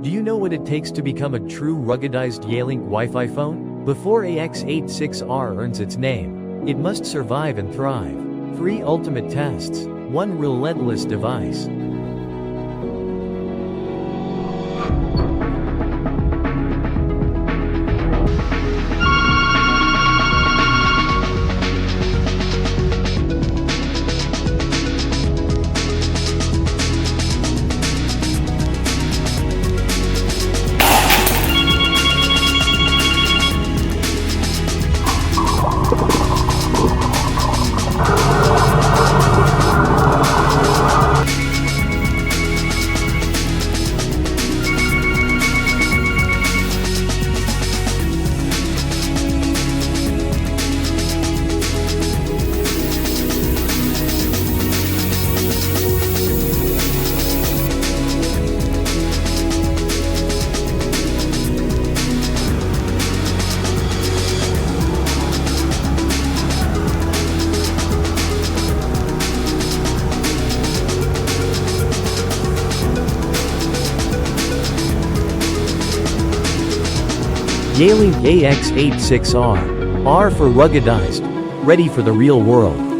Do you know what it takes to become a true ruggedized Yealink Wi-Fi phone? Before AX86R earns its name, it must survive and thrive. 3 ultimate tests, 1 relentless device. Yealink AX86R. R for ruggedized. Ready for the real world.